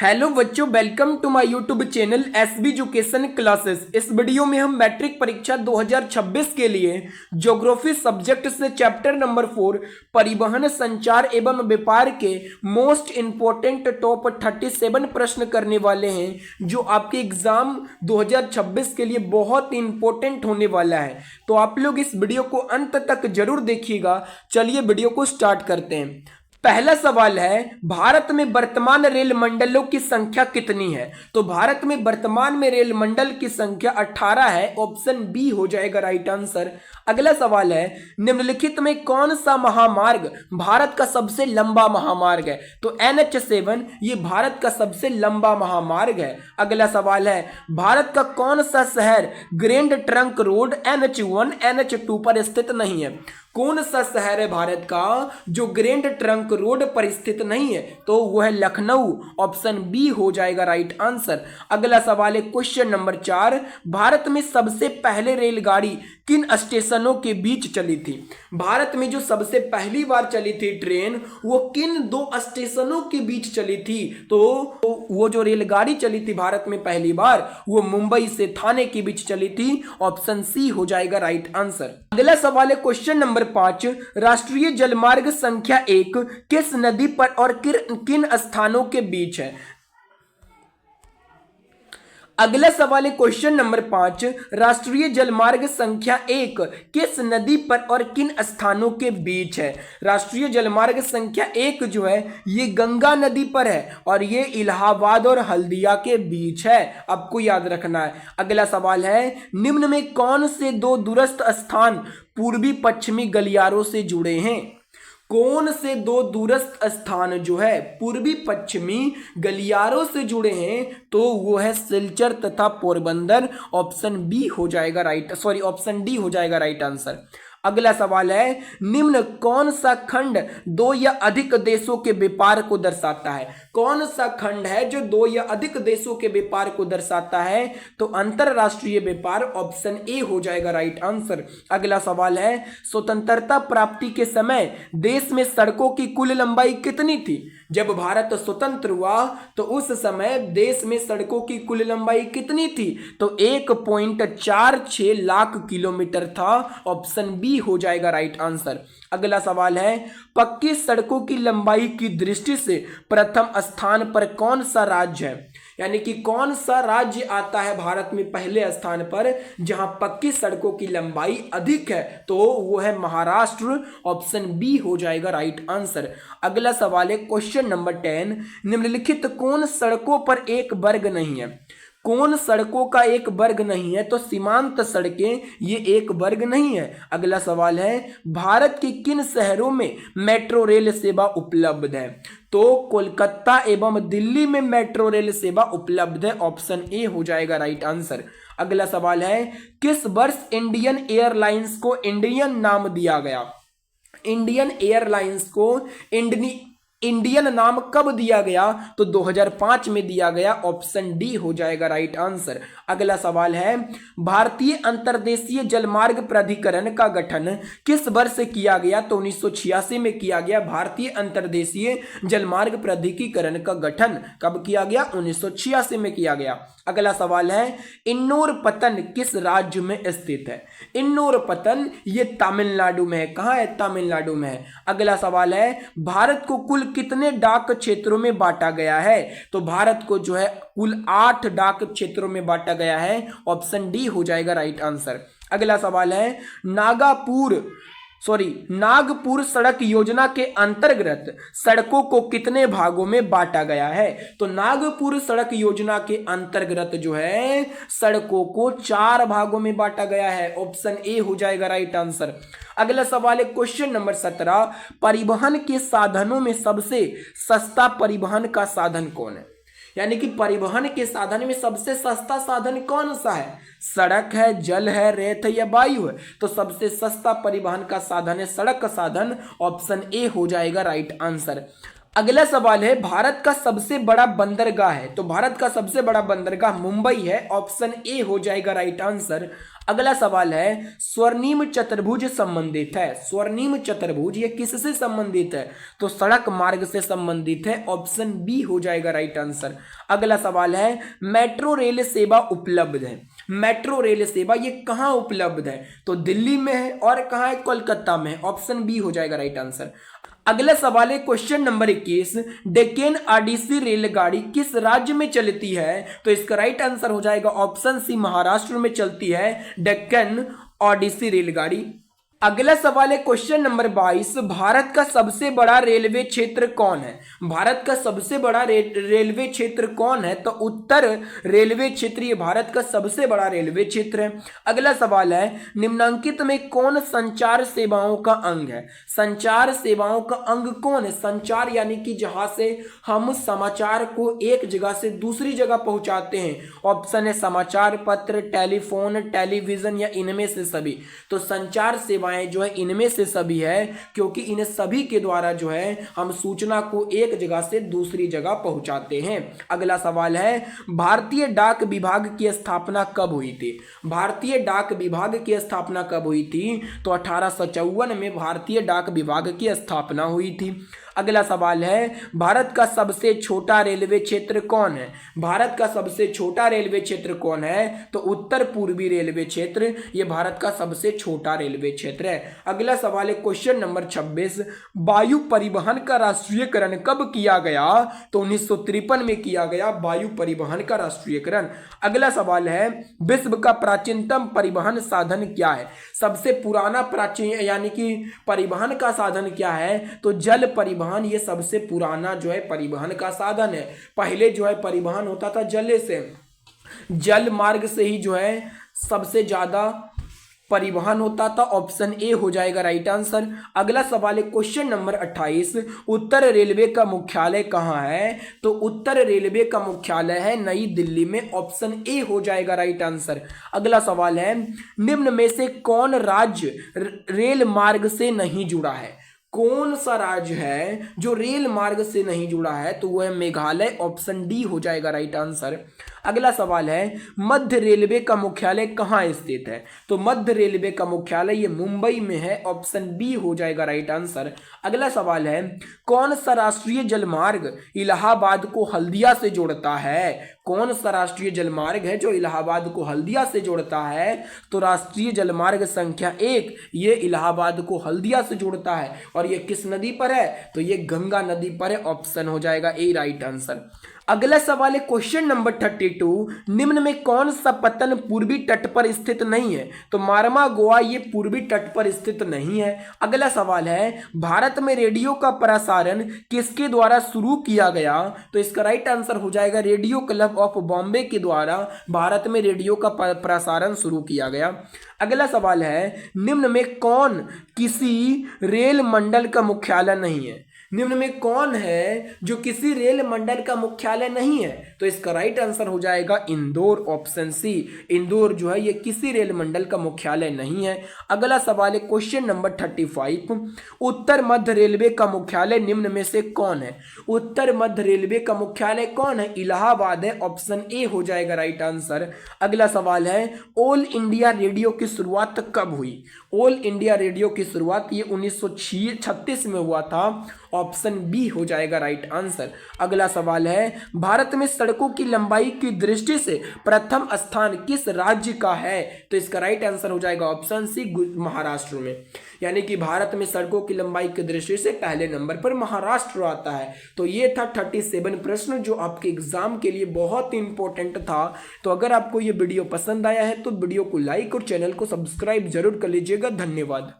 Hello बच्चों, welcome to my YouTube channel SB education classes. इस video में हम मैट्रिक परीक्षा 2026 के लिए ज्योग्राफी सब्जेक्ट से चैप्टर नंबर 4 परिवहन, संचार एवं व्यापार के मोस्ट इंपोर्टेंट टॉप 37 प्रश्न करने वाले हैं, जो आपके एग्जाम 2026 के लिए बहुत इंपॉर्टेंट होने वाला है। तो आप लोग इस वीडियो को अंत तक जरूर देखिएगा। चलिए वीडियो को स्टार्ट करते हैं। पहला सवाल है, भारत में वर्तमान रेल मंडलों की संख्या कितनी है? तो भारत में वर्तमान में रेल मंडल की संख्या 18 है। ऑप्शन बी हो जाएगा राइट आंसर। अगला सवाल है, निम्नलिखित में कौन सा महामार्ग भारत का सबसे लंबा महामार्ग है? तो NH7 ये भारत का सबसे लंबा महामार्ग है। अगला सवाल है, भारत का कौन सा शहर grand trunk road NH1 NH2 पर स्थित नहीं है? कौन सा शहर है भारत का जो ग्रैंड ट्रंक रोड पर स्थित नहीं है? तो वह है लखनऊ। ऑप्शन बी हो जाएगा राइट आंसर। अगला सवाल है क्वेश्चन नंबर 4, भारत में सबसे पहले रेलगाड़ी किन स्टेशनों के बीच चली थी? भारत में जो सबसे पहली बार चली थी ट्रेन, वो किन दो स्टेशनों के बीच चली थी? तो वो जो रेलगाड़ी चली थी भारत में पहली बार, वो मुंबई से थाने के बीच चली थी। ऑप्शन सी हो जाएगा राइट आंसर। अगला सवाल है क्वेश्चन नंबर 5, राष्ट्रीय जलमार्ग संख्या 1 किस नदी पर और किन स्थानों के बीच है? अगला सवाल है क्वेश्चन नंबर 5, राष्ट्रीय जलमार्ग संख्या 1 किस नदी पर और किन स्थानों के बीच है? राष्ट्रीय जलमार्ग संख्या 1 जो है ये गंगा नदी पर है और ये इलाहाबाद और हल्दिया के बीच है, आपको याद रखना है। अगला सवाल है, निम्न में कौन से दो दूरस्थ स्थान पूर्वी पश्चिमी गलियारों से जुड़े हैं? कौन से दो दूरस्थ स्थान जो है पूर्वी पश्चिमी गलियारों से जुड़े हैं? तो वो है सिलचर तथा पोरबंदर। ऑप्शन बी हो जाएगा ऑप्शन डी हो जाएगा राइट आंसर। अगला सवाल है, निम्न कौन सा खंड दो या अधिक देशों के व्यापार को दर्शाता है? कौन सा खंड है जो दो या अधिक देशों के व्यापार को दर्शाता है? तो अंतरराष्ट्रीय व्यापार। ऑप्शन ए हो जाएगा राइट आंसर। अगला सवाल है, स्वतंत्रता प्राप्ति के समय देश में सड़कों की कुल लंबाई कितनी थी? जब भारत स्वतंत्र हुआ तो उस समय देश में सड़कों की कुल लंबाई कितनी थी? तो 1.46 लाख किलोमीटर था। ऑप्शन बी हो जाएगा राइट आंसर। अगला सवाल है, पक्की सड़कों की लंबाई की दृष्टि से प्रथम स्थान पर कौन सा राज्य है? यानी कि कौन सा राज्य आता है भारत में पहले स्थान पर जहां पक्की सड़कों की लंबाई अधिक है? तो वो है महाराष्ट्र। ऑप्शन बी हो जाएगा राइट आंसर। अगला सवाल है क्वेश्चन नंबर 10, निम्नलिखित कौन सड़कों पर एक वर्ग नहीं है? कौन सड़कों का एक वर्ग नहीं है? तो सीमांत सड़कें ये एक वर्ग नहीं है। अगला सवाल है, भारत के किन शहरों में मेट्रो रेल सेवा उपलब्ध है? तो कोलकाता एवं दिल्ली में मेट्रो रेल सेवा उपलब्ध है। ऑप्शन ए हो जाएगा राइट आंसर। अगला सवाल है, किस वर्ष इंडियन एयरलाइंस को इंडियन नाम दिया गया? इंडियन एयरलाइंस को इंडियन नाम कब दिया गया? तो 2005 में दिया गया। ऑप्शन डी हो जाएगा राइट आंसर। अगला सवाल है, भारतीय अंतर्देशीय जलमार्ग प्राधिकरण का गठन किस वर्ष किया गया? तो 1986 में किया गया। भारतीय अंतर्देशीय जलमार्ग प्राधिकरण का गठन कब किया गया? 1986 में किया गया। अगला सवाल है, इन्नोर पतन किस राज्य में स्थित है? इन्नोर पतन ये तमिलनाडु में है। कहाँ है? तमिलनाडु में है। अगला सवाल है, भारत को कुल कितने डाक क्षेत्रों में बांटा गया है? तो भारत को जो है कुल 8 डाक क्षेत्रों में बांटा गया है। ऑप्शन डी हो जाएगा राइट आंसर। अगला सवाल है, नागपुर सड़क योजना के अंतर्गत सड़कों को कितने भागों में बांटा गया है? तो नागपुर सड़क योजना के अंतर्गत जो है सड़कों को 4 भागों में बांटा गया है। ऑप्शन ए हो जाएगा राइट आंसर। अगला सवाल है क्वेश्चन नंबर 17, परिवहन के साधनों में सबसे सस्ता परिवहन का साधन कौन है? यानी कि परिवहन के साधन में सबसे सस्ता साधन कौन सा है? सड़क है, जल है, रेत है या वायु है? तो सबसे सस्ता परिवहन का साधन है सड़क का साधन। ऑप्शन ए हो जाएगा राइट आंसर। अगला सवाल है, भारत का सबसे बड़ा बंदरगाह है? तो भारत का सबसे बड़ा बंदरगाह मुंबई है। ऑप्शन ए हो जाएगा राइट आंसर। अगला सवाल है स्वर्णिम चतुर्भुज संबंधित है। स्वर्णिम चतुर्भुज ये किससे संबंधित है? तो सड़क मार्ग से संबंधित है। ऑप्शन बी हो जाएगा राइट आंसर। अगला सवाल है मेट्रो रेल सेवा उपलब्ध है। मेट्रो रेल सेवा ये कहां उपलब्ध है? तो दिल्ली में है और कहां है? कोलकाता में। ऑप्शन बी हो जाएगा राइट आंसर। अगला सवाल है क्वेश्चन नंबर 21, डेक्कन ओडिसी रेलगाड़ी किस राज्य में चलती है? तो इसका राइट आंसर हो जाएगा ऑप्शन सी, महाराष्ट्र में चलती है डेक्कन ओडिसी रेलगाड़ी। अगला सवाल है क्वेश्चन नंबर 22, भारत का सबसे बड़ा रेलवे क्षेत्र कौन है? भारत का सबसे बड़ा रेलवे क्षेत्र कौन है? तो उत्तर रेलवे क्षेत्र ये भारत का सबसे बड़ा रेलवे क्षेत्र है। अगला सवाल है निम्नलिखित में कौन संचार सेवाओं का अंग है? संचार सेवाओं का अंग कौन है? संचार यानी कि जहां से हम समाचार को एक जगह से दूसरी जगह पहुंचाते हैं। ऑप्शन है समाचार पत्र, टेलीफोन, टेलीविजन या इनमें से सभी। तो संचार सेवा जो है इनमें से सभी है, क्योंकि इन सभी के द्वारा जो है हम सूचना को एक जगह से दूसरी जगह पहुंचाते हैं। अगला सवाल है भारतीय डाक विभाग की स्थापना कब हुई थी? भारतीय डाक विभाग की स्थापना कब हुई थी? तो 1854 में भारतीय डाक विभाग की स्थापना हुई थी। अगला सवाल है भारत का सबसे छोटा रेलवे क्षेत्र कौन है? भारत का सबसे छोटा रेलवे क्षेत्र कौन है? तो उत्तर पूर्वी रेलवे क्षेत्र ये भारत का सबसे छोटा रेलवे क्षेत्र है। अगला सवाल है क्वेश्चन नंबर 26, वायु परिवहन का राष्ट्रीयकरण कब किया गया? तो 1953 में किया गया वायु परिवहन का राष्ट्रीयकरण। अगला सवाल है विश्व का प्राचीनतम परिवहन साधन क्या है? सबसे पुराना प्राचीन यानी कि परिवहन का साधन क्या है? तो जल परिवहन ये सबसे पुराना जो है परिवहन का साधन है। पहले जो है परिवहन होता था जल से, जल मार्ग से ही जो है सबसे ज्यादा परिवहन होता था। ऑप्शन ए हो जाएगा राइट आंसर। अगला सवाल है क्वेश्चन नंबर 28, उत्तर रेलवे का मुख्यालय कहां है? तो उत्तर रेलवे का मुख्यालय है नई दिल्ली में। ऑप्शन ए हो जाएगा राइट आंसर। अगला सवाल है निम्न में से कौन राज्य रेल मार्ग से नहीं जुड़ा है? कौन सा राज्य है जो रेल मार्ग से नहीं जुड़ा है? तो वह मेघालय। ऑप्शन डी हो जाएगा राइट आंसर। अगला सवाल है मध्य रेलवे का मुख्यालय कहाँ स्थित है? तो मध्य रेलवे का मुख्यालय ये मुंबई में है। ऑप्शन बी हो जाएगा राइट आंसर। अगला सवाल है कौन सा राष्ट्रीय जलमार्ग इलाहाबाद को हल्दिया से जोड़ता है? कौन सा राष्ट्रीय जलमार्ग है जो इलाहाबाद को हल्दिया से जोड़ता है? तो राष्ट्रीय जलमार्ग संख्या 1 ये इलाहाबाद को हल्दिया से जोड़ता है। और ये किस नदी पर है? तो ये गंगा नदी पर है। ऑप्शन हो जाएगा ए राइट आंसर। अगला सवाल है क्वेश्चन नंबर 32, निम्न में कौन सा पत्तन पूर्वी तट पर स्थित नहीं है? तो मार्मा गोवा ये पूर्वी तट पर स्थित नहीं है। अगला सवाल है भारत में रेडियो का प्रसारण किसके द्वारा शुरू किया गया? तो इसका राइट आंसर हो जाएगा रेडियो क्लब ऑफ बॉम्बे के द्वारा भारत में रेडियो का प्रसारण शुरू किया गया। अगला सवाल है निम्न में कौन किसी रेल मंडल का मुख्यालय नहीं है? निम्न में कौन है जो किसी रेल मंडल का मुख्यालय नहीं है? तो इसका राइट आंसर हो जाएगा इंदौर। ऑप्शन सी, इंदौर जो है ये किसी रेल मंडल का मुख्यालय नहीं है। अगला सवाल है क्वेश्चन नंबर 35, उत्तर मध्य रेलवे का मुख्यालय निम्न में से कौन है? उत्तर मध्य रेलवे का मुख्यालय कौन है? इलाहाबाद है। ऑप्शन ए हो जाएगा राइट आंसर। अगला सवाल है ऑल इंडिया रेडियो की शुरुआत कब हुई? ऑल इंडिया रेडियो की शुरुआत ये 1936 में हुआ था। ऑप्शन बी हो जाएगा राइट आंसर। अगला सवाल है भारत में सड़कों की लंबाई की दृष्टि से प्रथम स्थान किस राज्य का है? तो इसका राइट आंसर हो जाएगा ऑप्शन सी, महाराष्ट्र में। यानी कि भारत में सड़कों की लंबाई की दृष्टि से पहले नंबर पर महाराष्ट्र आता है। तो ये था 37 प्रश्न जो आपके एग्जाम के लिए बहुत इंपॉर्टेंट था। तो अगर आपको ये वीडियो पसंद आया है तो वीडियो को लाइक और चैनल को सब्सक्राइब जरूर कर लीजिएगा। धन्यवाद।